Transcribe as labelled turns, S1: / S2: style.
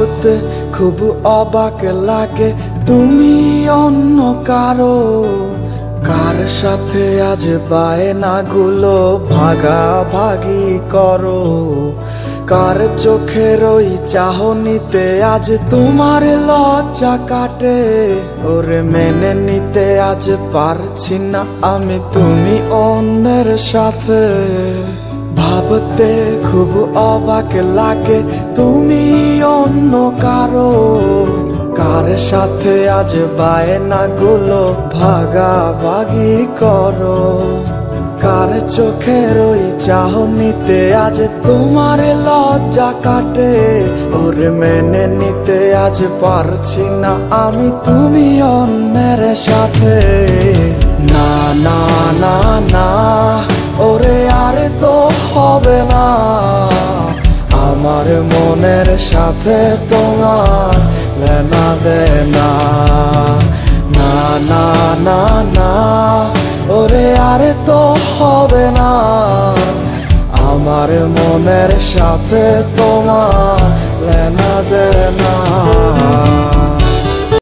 S1: ভাবতে খুব অবাক লাগে তুমি অন্য কারো, কার সাথে আজ বায়নাগুলো ভাগাভাগি করো। কার চোখের ওই চাহনিতে আজ তোমার লজ্জা কাটে, ওরে মেনে নিতে আজ পারছি না আমি তুমি অন্যের সাথে। ভাবতে খুব অবাক লাগে তুমি অন্য কারো, কার সাথে আজ বায়নাগুলো ভাগাভাগি করো। কার চোখের ওই চাহনিতে আজ তোমার লজ্জা কাটে, ওরে মেনে নিতে আজ পারছি না আমি তুমি অন্যের সাথে। না না না না ওরে আর তো হবে না, আমার মনের সাথে তোমার লেনা দেনা। না না না না ওরে আর তো হবে না, আমার মনের সাথে তোমার লেনা দেনা।